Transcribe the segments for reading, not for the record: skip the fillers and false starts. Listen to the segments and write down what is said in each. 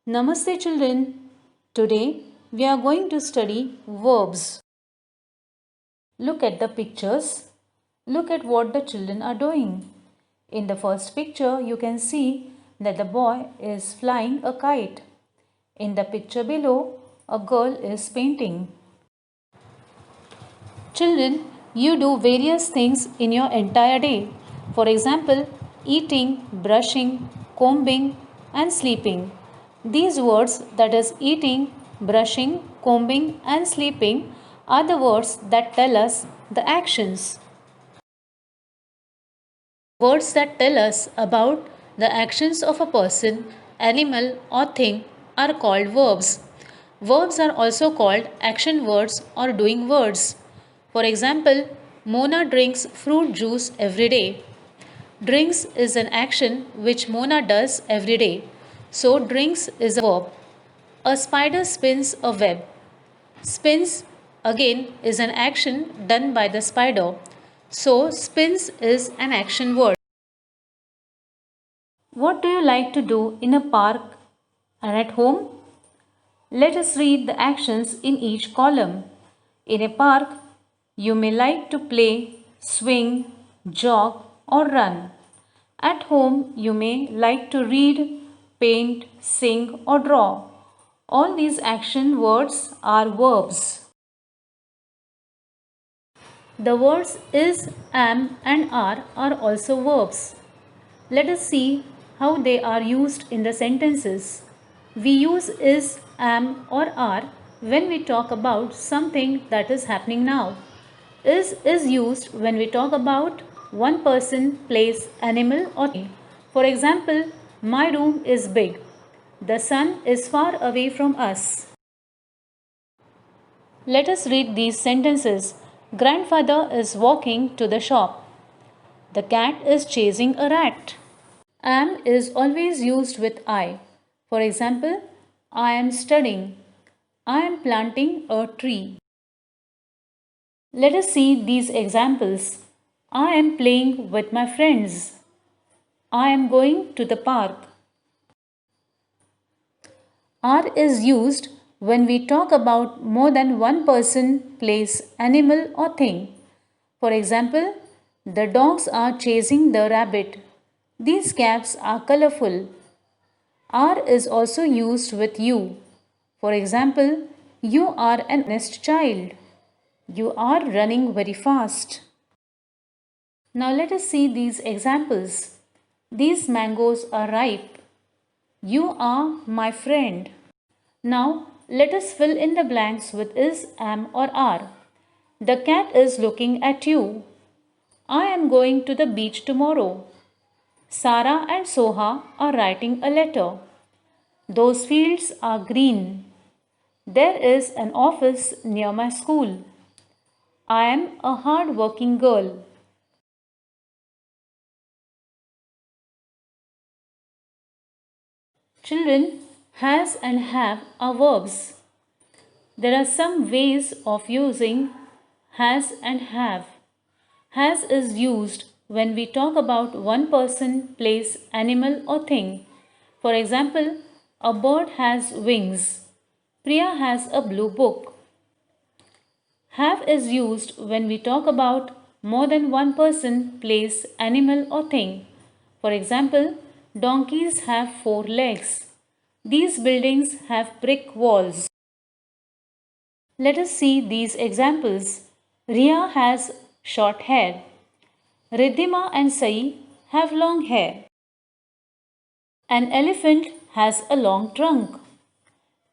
Namaste children. Today we are going to study verbs. Look at the pictures. Look at what the children are doing. In the first picture you can see that the boy is flying a kite. In the picture below a girl is painting. Children, you do various things in your entire day. For example, eating, brushing, combing, and sleeping. These words, that is, eating, brushing, combing, and sleeping, are the words that tell us the actions. Words that tell us about the actions of a person, animal, or thing are called verbs. Verbs are also called action words or doing words. For example, Mona drinks fruit juice every day. Drinks is an action which Mona does every day. So, drinks is a verb. A spider spins a web. Spins again is an action done by the spider. So, spins is an action word. What do you like to do in a park and at home? Let us read the actions in each column. In a park, you may like to play, swing, jog, or run. At home, you may like to read, paint, sing, or draw. All these action words are verbs. The words is, am, and are also verbs. Let us see how they are used in the sentences. We use is, am, or are when we talk about something that is happening now. Is used when we talk about one person, place, animal, or thing. For example, my room is big. The sun is far away from us. Let us read these sentences. Grandfather is walking to the shop. The cat is chasing a rat. Am is always used with I. For example, I am studying. I am planting a tree. Let us see these examples. I am playing with my friends. I am going to the park. Are is used when we talk about more than one person, place, animal, or thing. For example, the dogs are chasing the rabbit. These caps are colorful. Are is also used with you. For example, you are an honest child. You are running very fast. Now let us see these examples. These mangoes are ripe. You are my friend. Now let us fill in the blanks with is, am, or are. The cat is looking at you. I am going to the beach tomorrow. Sarah and Soha are writing a letter. Those fields are green. There is an office near my school. I am a hard working girl. Children, has and have are verbs. There are some ways of using has and have. Has is used when we talk about one person, place, animal, or thing. For example, a bird has wings. Priya has a blue book. Have is used when we talk about more than one person, place, animal, or thing. For example, donkeys have four legs. These buildings have brick walls. Let us see these examples. Ria has short hair. Riddhima and Sai have long hair. An elephant has a long trunk.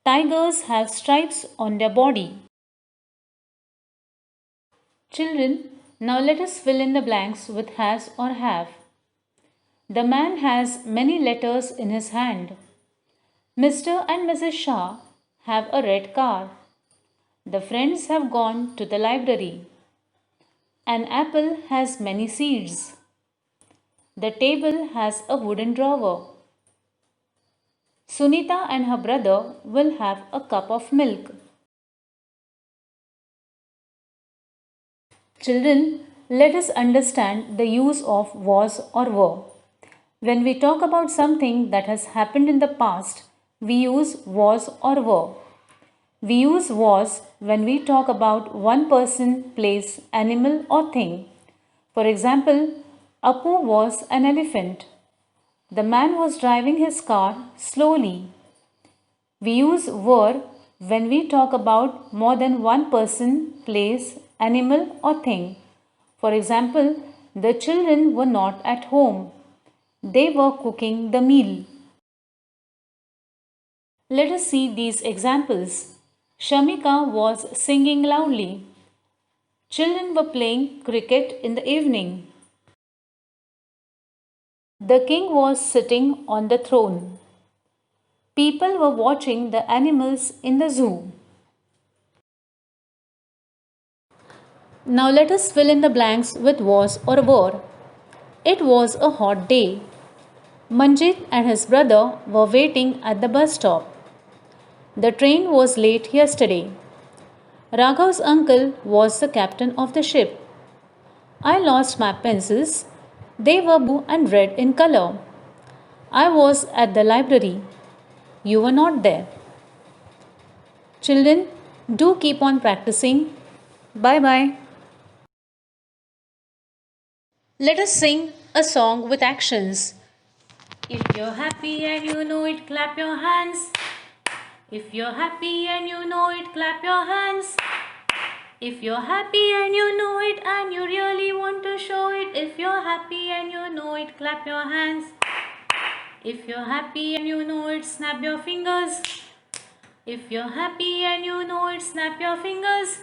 Tigers have stripes on their body. Children, now let us fill in the blanks with has or have. The man has many letters in his hand. Mr. and Mrs. Shah have a red car. The friends have gone to the library. An apple has many seeds. The table has a wooden drawer. Sunita and her brother will have a cup of milk. Children, let us understand the use of was or were. When we talk about something that has happened in the past, we use was or were. We use was when we talk about one person, place, animal, or thing. For example, Apu was an elephant. The man was driving his car slowly. We use were when we talk about more than one person, place, animal, or thing. For example, the children were not at home. They were cooking the meal. Let us see these examples. Shamika was singing loudly. Children were playing cricket in the evening. The king was sitting on the throne. People were watching the animals in the zoo. Now let us fill in the blanks with was or were. It was a hot day. Manjit and his brother were waiting at the bus stop. The train was late yesterday. Raghav's uncle was the captain of the ship. I lost my pencils. They were blue and red in color. I was at the library. You were not there. Children, do keep on practicing. Bye bye. Let us sing a song with actions. If you're happy and you know it, clap your hands. If you're happy and you know it, clap your hands. If you're happy and you know it and you really want to show it, if you're happy and you know it, clap your hands. If you're happy and you know it, snap your fingers. If you're happy and you know it, snap your fingers.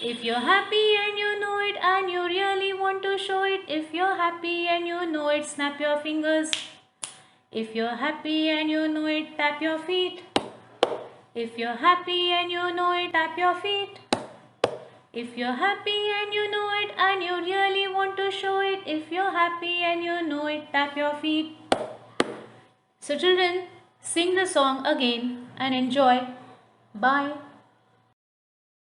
If you're happy and you know it and you really want to show it, if you're happy and you know it, snap your fingers. If you're happy and you know it, tap your feet. If you're happy and you know it, tap your feet. If you're happy and you know it and you really want to show it, if you're happy and you know it, tap your feet. So children, sing the song again and enjoy. Bye.